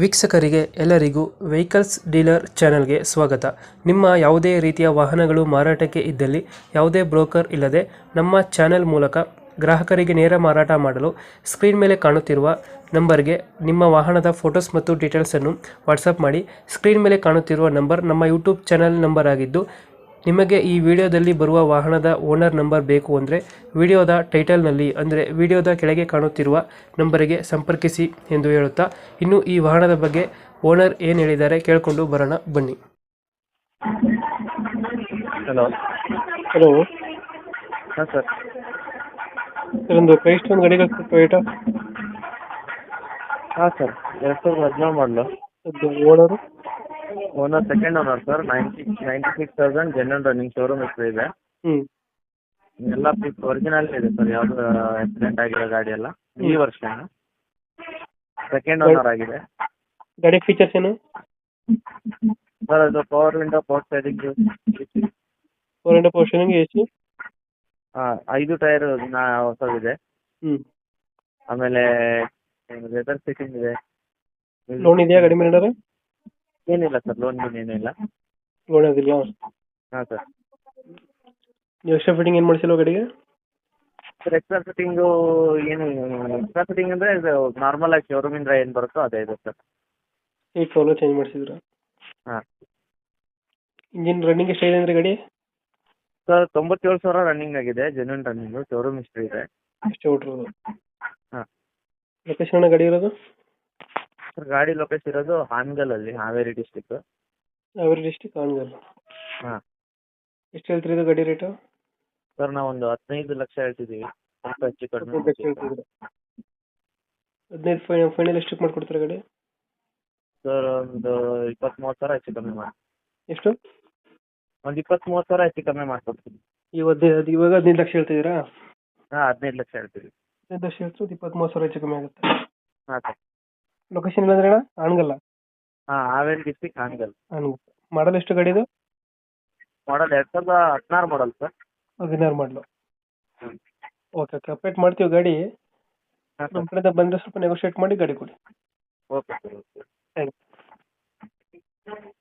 ವೀಕ್ಷಕರಿಗೆ ಎಲ್ಲರಿಗೂ vehicles dealer ಚಾನೆಲ್ಗೆ ಸ್ವಾಗತ. ನಿಮ್ಮ ಯಾವುದೇ ರೀತಿಯ ವಾಹನಗಳು ಮಾರಾಟಕ್ಕೆ ಇದ್ದಲ್ಲಿ ಯಾವುದೇ ಬ್ರೋಕರ್ ಇಲ್ಲದೆ ನಮ್ಮ ಚಾನೆಲ್ ಮೂಲಕ ಗ್ರಾಹಕರಿಗೆ ನೇರ ಮಾರಾಟ ಮಾಡಲು ಸ್ಕ್ರೀನ್ ಮೇಲೆ ಕಾಣುತ್ತಿರುವ ನಂಬರ್ಗೆ ನಿಮ್ಮ ವಾಹನದ ಫೋಟೋಸ್ ಮತ್ತು ಡೀಟೇಲ್ಸನ್ನು ವಾಟ್ಸಪ್ ಮಾಡಿ. ಸ್ಕ್ರೀನ್ ಮೇಲೆ ಕಾಣುತ್ತಿರುವ ನಂಬರ್ ನಮ್ಮ ಯೂಟ್ಯೂಬ್ ಚಾನೆಲ್ ನಂಬರ್ ಆಗಿದ್ದು, ನಿಮಗೆ ಈ ವಿಡಿಯೋದಲ್ಲಿ ಬರುವ ವಾಹನದ ಓನರ್ ನಂಬರ್ ಬೇಕು ಅಂದರೆ ವಿಡಿಯೋದ ಟೈಟಲ್ನಲ್ಲಿ ಅಂದರೆ ವಿಡಿಯೋದ ಕೆಳಗೆ ಕಾಣುತ್ತಿರುವ ನಂಬರಿಗೆ ಸಂಪರ್ಕಿಸಿ ಎಂದು ಹೇಳುತ್ತಾ, ಇನ್ನು ಈ ವಾಹನದ ಬಗ್ಗೆ ಓನರ್ ಏನು ಹೇಳಿದ್ದಾರೆ ಕೇಳಿಕೊಂಡು ಬರೋಣ ಬನ್ನಿ. ಹಲೋ. ಹಲೋ ಹಾಂ ಸರ್. ಸರ್, ಒಂದು ಪ್ರೈಸ್ ಒಂದು ಗಾಡಿ ಟೊಯೋಟಾ ಹಾಂ ಸರ್, 2017 ಮಾಡಲು. Owner owner second owner sir. 96,000 genuine running showroom ಹೆಸರು ಇದೆ. ಎಲ್ಲ ಪೀಸ್ ಒರಿಜಿನಲ್ ಇದೆ ಸರ್, ಯಾವುದು ಆಕ್ಸಿಡೆಂಟ್ ಆಗಿರೋ ಗಾಡಿ ಎಲ್ಲ ಈ ವರ್ಷ ಸೆಕೆಂಡ್ ಓನರ್ ಆಗಿದೆ. ಗಾಡಿ ಫೀಚರ್ಸ್ ಏನು ಸರ್? ಅದು power window, power steering, portion AC, 5 tyre ಹೊಸದಿದೆ. ಆಮೇಲೆ ಲೆದರ್ ಸೀಟಿಂಗ್ ಇದೆ. ಲೋನ್ ಇದೆಯಾ ಗಾಡಿ ಮೇಲೆ? ಏನಿಲ್ಲ ಸರ್, ಲೋನ್ ಏನಿಲ್ಲ. ಲೋನ್ ಅದಿಲ್ಲ. ಹಾಂ ಸರ್. ನೀವು ಎಕ್ಸ್ಟ್ರಾ ಫಿಟ್ಟಿಂಗ್ ಏನು ಮಾಡಿಸಿಲ್ವ ಗಾಡಿಗೆ? ಸರ್, ಎಕ್ಸ್ಟ್ರಾ ಫಿಟ್ಟಿಂಗು ಏನು, ಎಕ್ಸ್ಟ್ರಾ ಫಿಟ್ಟಿಂಗ್ ಅಂದರೆ ಇದು ನಾರ್ಮಲ್ ಆಗಿ ಶೋರೂಮಿಂದ ಏನು ಬರುತ್ತೋ ಅದೇ ಇದೆ ಸರ್. ಏಟ್ ಫೋರ್ ಚೇಂಜ್ ಮಾಡಿಸಿದ್ರ? ಹಾಂ. ಇಂಜಿನ್ ರನ್ನಿಂಗ್ ಎಷ್ಟಾಗಿದೆ ಅಂದರೆ ಗಾಡಿ? ಸರ್, 97,000 ರನ್ನಿಂಗ್ ಆಗಿದೆ, ಜೆನ್ಯೂನ್ ರನ್ನಿಂಗು, ಶೋರೂಮ್ ಹಿಸ್ಟ್ರಿ ಇದೆ. ಎಷ್ಟು ಹೊಟ್ಟಿರೋದು? ಹಾಂ. ಲೊಕೇಶನ್ ಗಾಡಿ ಇರೋದು? ಸರ್, ಗಾಡಿ ಲೊಕೇಶನ್ ಇರೋದು ಹಾನಗಲಲ್ಲಿ, ಹಾವೇರಿ ಡಿಸ್ಟಿಕ್. ಹಾವೇರಿ ಡಿಸ್ಟಿಕ್, ಹಾನಗಲ್. ಹಾಂ. ಎಷ್ಟು ಹೇಳ್ತೀರಿ ಇದು ಗಾಡಿ ರೇಟು? ಸರ್, ನಾವೊಂದು 15 ಲಕ್ಷ ಹೇಳ್ತಿದ್ದೀವಿ, ಸ್ವಲ್ಪ ಹೆಚ್ಚು ಕಡಿಮೆ. 15 ಲಕ್ಷ ಹೇಳ್ತಿದ್ದೀರಾ? 15 ಫೈನಲ್ ಎಷ್ಟಕ್ಕೆ ಮಾಡ್ಕೊಡ್ತೀರಾ ಗಾಡಿ? ಸರ್, ಒಂದು 20-30 ಸಾವಿರ ಹೆಚ್ಚು ಕಮ್ಮಿ ಮಾಡಿ. ಎಷ್ಟು? ಒಂದು 20-30 ಸಾವಿರ ಹೆಚ್ಚು ಕಮ್ಮಿ ಮಾಡಿಕೊಡ್ತೀನಿ. ಇವಾಗ 15 ಲಕ್ಷ ಹೇಳ್ತಿದ್ದೀರಾ? ಹಾಂ, 15 ಲಕ್ಷ ಹೇಳ್ತೀವಿ. 15 ಲಕ್ಷ ಹೇಳ್ತೀವಿ, 20-30 ಸಾವಿರ ಹೆಚ್ಚು ಕಮ್ಮಿ ಆಗುತ್ತೆ. ಹಾಂ ಸರ್. ಲೊಕೇಶನ್ ಇಲ್ಲಂದ್ರೆ ಅಣ್ಣ ಹಾನಗಲ್ಲ? ಹಾಂ, ಹಾವೇರಿ ಡಿಸ್ಟಿಕ್, ಹಾನಗಲ್. ಮಾಡಲ್ ಎಷ್ಟು ಗಾಡಿದು? ಮಾಡಲ್ 2016 ಮಾಡಲ್ ಸರ್. 16 ಮಾಡಲು. ಓಕೆ ಅಪ್ಡೇಟ್ ಮಾಡ್ತೀವಿ ಗಾಡಿ. ಹಾಂ ನಮ್ಮ ಸರ್. ಕಡೆಯಿಂದ ಬಂದರೆ ಸ್ವಲ್ಪ ನೆಗೋಷಿಯೇಟ್ ಮಾಡಿ ಗಾಡಿ ಕೊಡಿ. Okay sir, okay. Thank you.